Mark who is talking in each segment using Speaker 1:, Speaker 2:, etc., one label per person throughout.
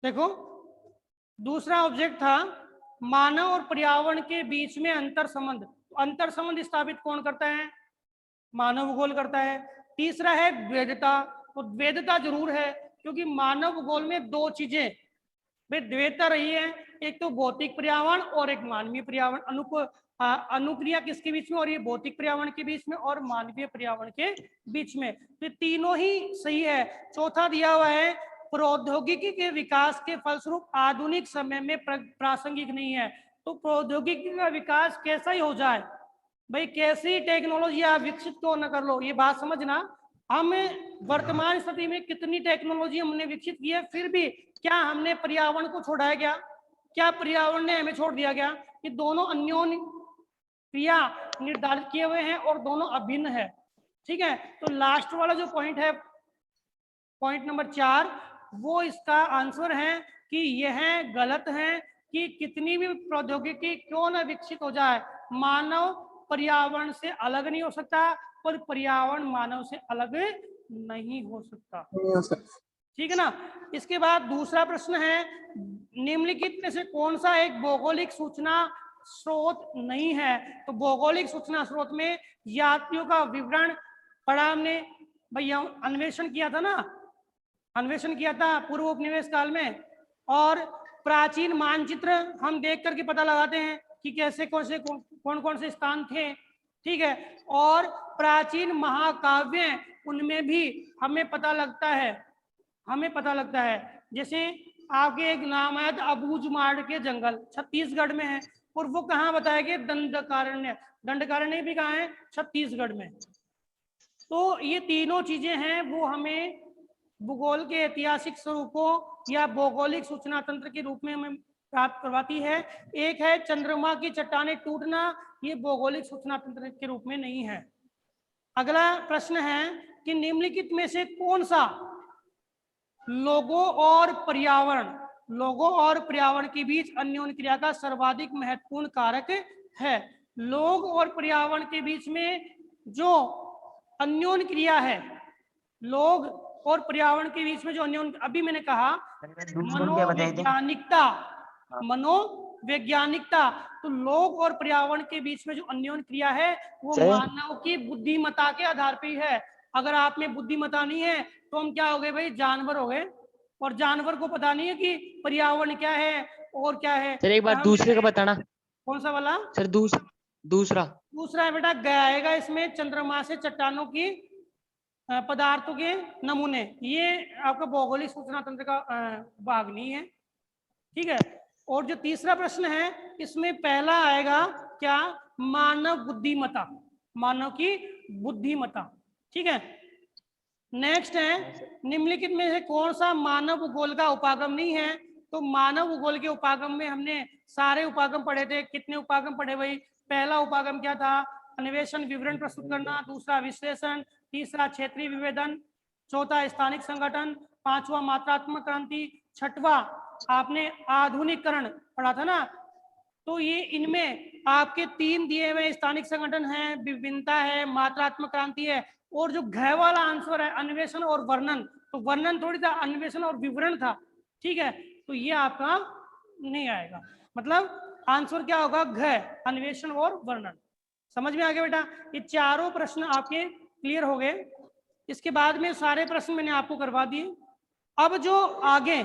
Speaker 1: देखो, दूसरा ऑब्जेक्ट था मानव और पर्यावरण के बीच में अंतर संबंध। अंतर संबंध स्थापित कौन करता है? मानव भूगोल करता है। तीसरा है द्वैधता, तो द्वैधता जरूर है क्योंकि मानव भूगोल में दो चीजें भाई द्वैधता रही है, एक तो भौतिक पर्यावरण और एक मानवीय पर्यावरण। अनुक्रिया किसके बीच में? और ये भौतिक पर्यावरण के बीच में और मानवीय पर्यावरण के बीच में। तो तीनों ही सही है। चौथा दिया हुआ है प्रौद्योगिकी के विकास के फलस्वरूप आधुनिक समय में प्रासंगिक नहीं है। तो प्रौद्योगिकी का विकास कैसा ही हो जाए भाई, कैसी टेक्नोलॉजी आप विकसित क्यों न कर लो, ये बात समझना। हम वर्तमान स्थिति में कितनी टेक्नोलॉजी हमने विकसित की है, फिर भी क्या हमने पर्यावरण को छोड़ाया गया? क्या पर्यावरण ने हमें छोड़ दिया गया? ये दोनों अन्योन्य क्रिया निर्धारित किए हुए हैं और दोनों अभिन्न है। ठीक है, तो लास्ट वाला जो पॉइंट है, पॉइंट नंबर 4, वो इसका आंसर है कि यह गलत है कि कितनी भी प्रौद्योगिकी क्यों न विकसित हो जाए, मानव पर्यावरण से अलग नहीं हो सकता और पर्यावरण मानव से अलग नहीं हो सकता। ठीक है ना। इसके बाद दूसरा प्रश्न है, निम्नलिखित में से कौन सा एक भौगोलिक सूचना स्रोत नहीं है? तो भौगोलिक सूचना स्रोत में यात्रियों का विवरण पढ़ा हमने, भैया अन्वेषण किया था ना, अन्वेषण किया था पूर्व उपनिवेश काल में। और प्राचीन मानचित्र हम देख करके पता लगाते हैं कि कैसे कौन कौन से स्थान थे। ठीक है, और प्राचीन महाकाव्य उनमें भी हमें पता लगता है, जैसे आपके एक नाम है अबूझमाड़ के जंगल, छत्तीसगढ़ में है, और वो कहाँ बताया गया? दंडकारण्य। दंडकारण्य भी कहाँ है? छत्तीसगढ़ में। तो ये तीनों चीजें हैं वो हमें भूगोल के ऐतिहासिक स्वरूपों या भौगोलिक सूचना तंत्र के रूप में हमें प्राप्त करवाती है। एक है चंद्रमा की चट्टानें टूटना, ये भौगोलिक सूचना तंत्र के रूप में नहीं है। अगला प्रश्न है कि निम्नलिखित में से कौन सा लोगों और पर्यावरण के बीच अन्योन्य क्रिया का सर्वाधिक महत्वपूर्ण कारक है? लोग और पर्यावरण के बीच में जो अन्योन्य क्रिया है, लोग और पर्यावरण के बीच में जो अन्योन्य, अभी मैंने कहा मनोवैज्ञानिकता, तो लोग और पर्यावरण के बीच में जो अन्योन्य क्रिया है वो मानव की बुद्धिमत्ता के आधार पर ही है। अगर आप में बुद्धिमत्ता नहीं है तो हम क्या हो गए भाई? जानवर हो गए। और जानवर को पता नहीं है कि पर्यावरण क्या है और क्या है।
Speaker 2: सर एक बार दूसरे का बताना।
Speaker 1: कौन सा वाला?
Speaker 2: सर दूसरा
Speaker 1: है बेटा, गया आएगा इसमें चंद्रमा से चट्टानों की पदार्थों के नमूने। ये आपका भौगोलिक सूचना तंत्र का भाग नहीं है। ठीक है, और जो तीसरा प्रश्न है इसमें पहला आएगा क्या? मानव बुद्धिमत्ता, मानव की बुद्धिमत्ता। ठीक है, नेक्स्ट है निम्नलिखित में से कौन सा मानव भूगोल का उपागम नहीं है? तो मानव भूगोल के उपागम में हमने सारे उपागम पढ़े थे। कितने उपागम पढ़े भाई? पहला उपागम क्या था? अन्वेषण विवरण प्रस्तुत करना। दूसरा विश्लेषण। तीसरा क्षेत्रीय विभेदन। चौथा स्थानिक संगठन। पांचवा मात्रात्मक क्रांति। छठवा आपने आधुनिकीकरण पढ़ा था ना। तो ये इनमें आपके 3 दिए हुए स्थानिक संगठन है, विभिन्नता है, मात्रात्मक क्रांति है, और जो घ वाला आंसर है अन्वेषण और वर्णन, तो वर्णन थोड़ी था, अन्वेषण और विवरण था। ठीक है, तो ये आपका नहीं आएगा। मतलब आंसर क्या होगा? घ, अन्वेषण और वर्णन। समझ में आ गया बेटा? ये चारों प्रश्न आपके क्लियर हो गए। इसके बाद में सारे प्रश्न मैंने आपको करवा दिए। अब जो आगे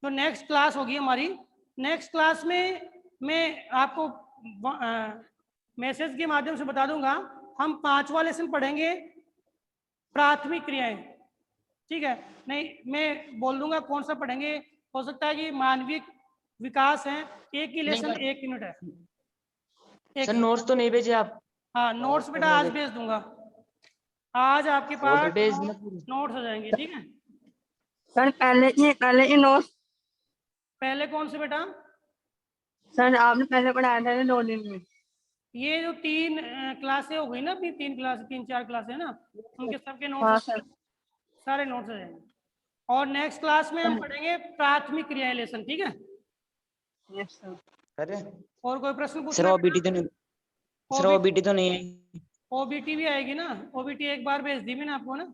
Speaker 1: तो नेक्स्ट क्लास होगी हमारी, नेक्स्ट क्लास में मैं आपको मैसेज के माध्यम से बता दूंगा, हम 5वां लेसन पढ़ेंगे प्राथमिक क्रियाएं। ठीक है, नहीं मैं बोल दूंगा कौन सा पढ़ेंगे। हो सकता है कि मानवीय विकास है, एक ही लेसन 1 यूनिट है।
Speaker 2: सर नोट्स तो नहीं भेजे आप?
Speaker 1: हाँ, नोट्स बेटा आज भेज दूंगा। आज आपके पास नोट्स हो जाएंगे। ठीक है
Speaker 3: सर, पहले ही नोट्स।
Speaker 1: पहले कौन से बेटा?
Speaker 3: सर आपने पहले पढ़ाया था 2 दिन में।
Speaker 1: ये जो 3 क्लासें हो गई ना, अपनी 3-4 क्लासें है ना, उनके सबके नोट्स।
Speaker 3: हाँ सर,
Speaker 1: सारे नोट्स आ जाएंगे। और नेक्स्ट क्लास में हम पढ़ेंगे प्राथमिक क्रिया लेसन। ठीक है,
Speaker 3: यस सर।
Speaker 1: और कोई प्रश्न पूछना?
Speaker 2: सर ओबीटी तो नहीं, सर ओबीटी तो नहीं है?
Speaker 1: ओबीटी भी आएगी ना, ओबीटी एक बार भेज दी मैंने आपको ना।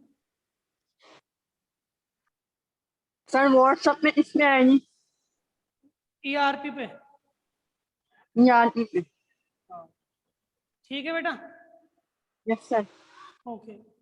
Speaker 3: सर व्हाट्सएप में इसमें आएगी
Speaker 1: ERP पे।
Speaker 3: यार पे।
Speaker 1: ठीक है बेटा।
Speaker 3: Yes sir.
Speaker 1: ओके।